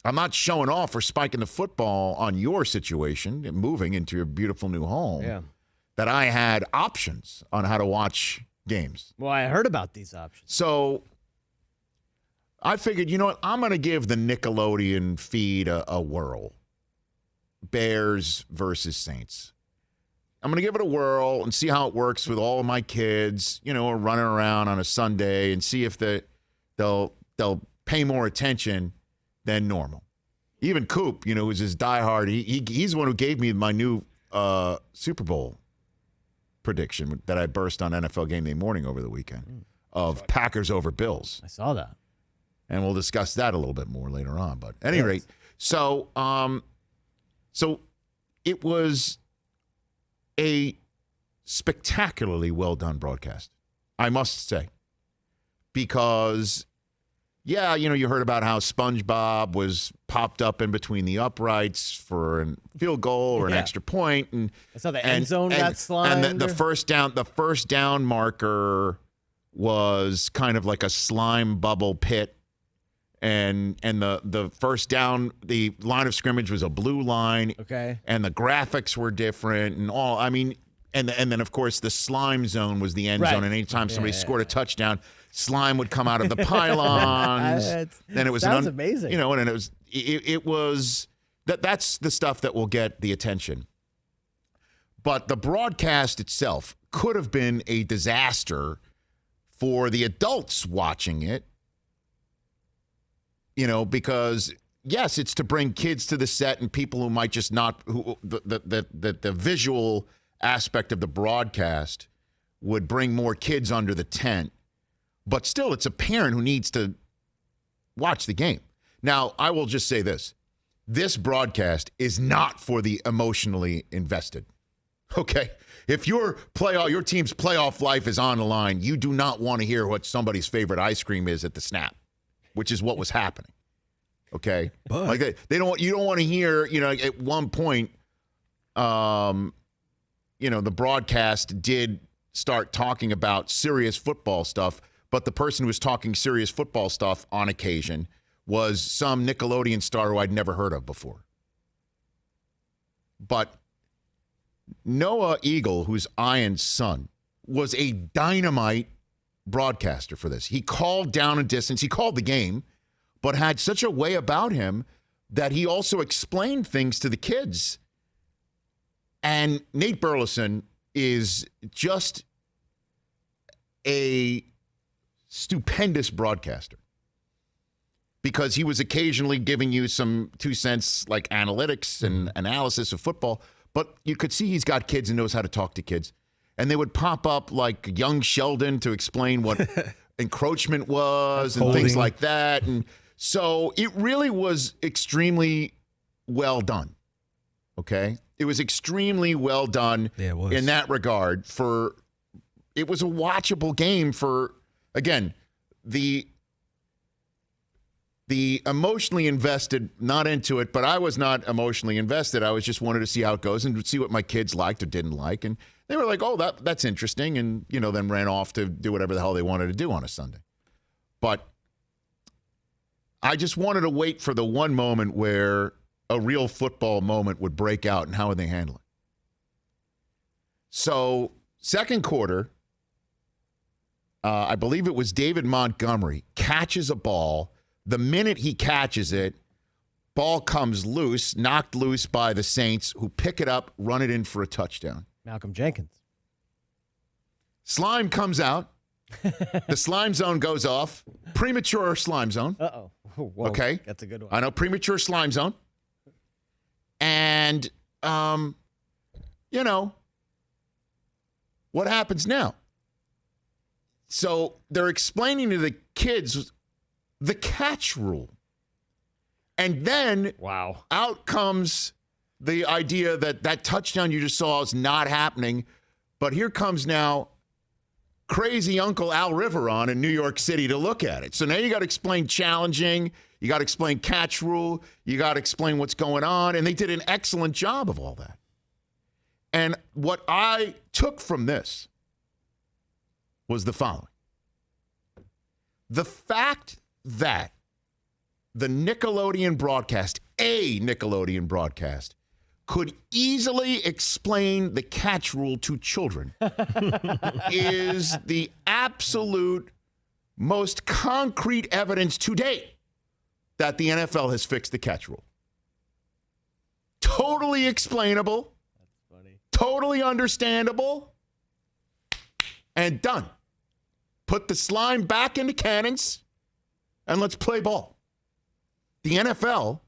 I'm not showing off or spiking the football on your situation, moving into your beautiful new home, that I had options on how to watch games. Well, I heard about these options. So I figured, you know what? I'm going to give the Nickelodeon feed a whirl. Bears versus Saints. I'm going to give it a whirl and see how it works with all of my kids, running around on a Sunday and see if they'll pay more attention than normal. Even Coop, who's his diehard, he's the one who gave me my new Super Bowl prediction that I burst on NFL Game Day Morning over the weekend of Packers over Bills. I saw that. And we'll discuss that a little bit more later on. But at any rate, so it was a spectacularly well done broadcast, I must say, because you heard about how SpongeBob was popped up in between the uprights for a field goal or an extra point, and I saw the end zone got slimed. And the first down marker was kind of like a slime bubble pit. And the first down, the line of scrimmage was a blue line. Okay. And the graphics were different and all. I mean, and then of course the slime zone was the end zone. And anytime somebody scored a touchdown, slime would come out of the pylons. Then it was amazing. And it was that's the stuff that will get the attention. But the broadcast itself could have been a disaster for the adults watching it. Because yes, it's to bring kids to the set and people who might just not, the visual aspect of the broadcast would bring more kids under the tent. But still, it's a parent who needs to watch the game. Now, I will just say this. This broadcast is not for the emotionally invested. Okay? If your team's playoff life is on the line, you do not want to hear what somebody's favorite ice cream is at the snap, which is what was happening. Okay, but like you don't want to hear, at one point, the broadcast did start talking about serious football stuff, but the person who was talking serious football stuff on occasion was some Nickelodeon star who I'd never heard of before. But Noah Eagle, who's Ian's son, was a dynamite broadcaster for this. He called down and distance. He called the game, but had such a way about him that he also explained things to the kids. And Nate Burleson is just a stupendous broadcaster because he was occasionally giving you some 2 cents like analytics and analysis of football, but you could see he's got kids and knows how to talk to kids. And they would pop up like young Sheldon to explain what encroachment was and things like that. And so it really was extremely well done. Okay? It was extremely well done in that regard. It was a watchable game for, again, the emotionally invested, not into it, but I was not emotionally invested. I was just wanted to see how it goes and see what my kids liked or didn't like. And they were like, oh, that's interesting. And, then ran off to do whatever the hell they wanted to do on a Sunday. But I just wanted to wait for the one moment where a real football moment would break out, and how would they handle it? So, second quarter, I believe it was David Montgomery catches a ball. The minute he catches it, ball comes loose, knocked loose by the Saints, who pick it up, run it in for a touchdown. Malcolm Jenkins. Slime comes out. The slime zone goes off. Premature slime zone. Uh-oh. Whoa, okay. That's a good one. I know, premature slime zone. And, what happens now? So they're explaining to the kids the catch rule. And then out comes the idea that touchdown you just saw is not happening. But here comes now crazy Uncle Al Riveron in New York City to look at it. So now you got to explain challenging. You got to explain catch rule. You got to explain what's going on. And they did an excellent job of all that. And what I took from this was the following. The fact that the Nickelodeon broadcast, a Nickelodeon broadcast, could easily explain the catch rule to children is the absolute most concrete evidence to date that the NFL has fixed the catch rule. Totally explainable. That's funny. Totally understandable. And done. Put the slime back into cannons and let's play ball. The NFL,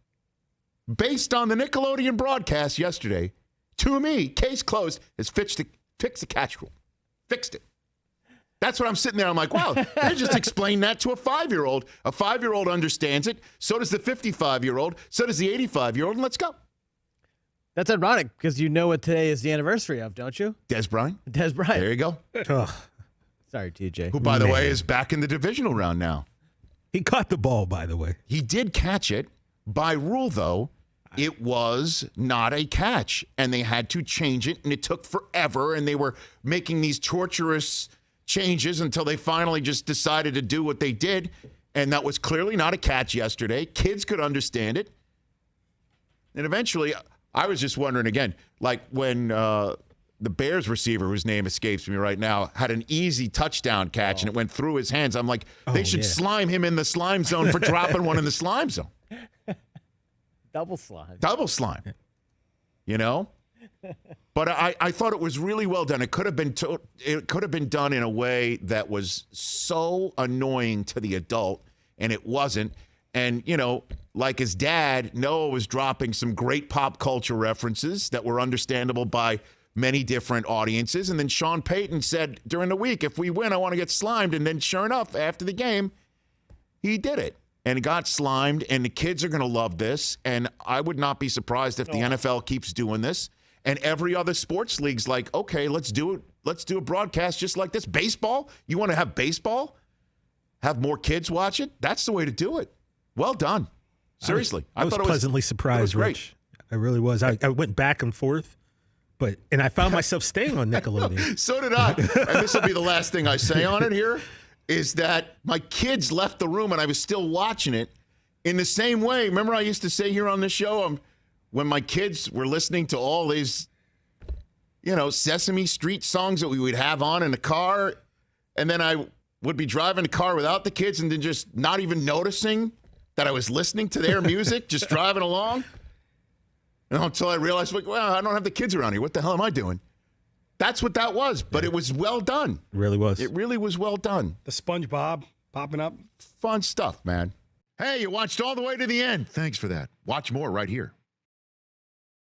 based on the Nickelodeon broadcast yesterday, to me, case closed, has fixed the catch rule. Fixed it. That's what I'm sitting there. I'm like, wow, they just explained that to a 5-year-old. A 5-year-old understands it. So does the 55-year-old. So does the 85-year-old. And let's go. That's ironic because you know what today is the anniversary of, don't you? Des Bryant. Des Bryant. There you go. Sorry, TJ. Who, by the way, is back in the divisional round now. He caught the ball, by the way. He did catch it. By rule, though, it was not a catch, and they had to change it, and it took forever, and they were making these torturous changes until they finally just decided to do what they did, and that was clearly not a catch yesterday. Kids could understand it. And eventually, I was just wondering again, like when the Bears receiver, whose name escapes me right now, had an easy touchdown catch and it went through his hands. I'm like, they should slime him in the slime zone for dropping one in the slime zone. Double slime. Double slime. You know? But I thought it was really well done. It could have been done in a way that was so annoying to the adult, and it wasn't. And, you know, like his dad, Noah was dropping some great pop culture references that were understandable by many different audiences. And then Sean Payton said during the week, if we win, I want to get slimed. And then sure enough, after the game, he did it. And it got slimed, and the kids are going to love this. And I would not be surprised if the NFL keeps doing this. And every other sports league's like, okay, let's do it. Let's do a broadcast just like this. Baseball? You want to have baseball? Have more kids watch it? That's the way to do it. Well done. Seriously. I was pleasantly surprised, Rich. I really was. I went back and forth, and I found myself staying on Nickelodeon. So did I. And this will be the last thing I say on it here, is that my kids left the room and I was still watching it in the same way. Remember I used to say here on this show, when my kids were listening to all these, you know, Sesame Street songs that we would have on in the car, and then I would be driving the car without the kids and then just not even noticing that I was listening to their music, just driving along. And until I realized, like, well, I don't have the kids around here. What the hell am I doing? That's what that was. But it was well done. It really was. It really was well done. The SpongeBob popping up. Fun stuff, man. Hey, you watched all the way to the end. Thanks for that. Watch more right here.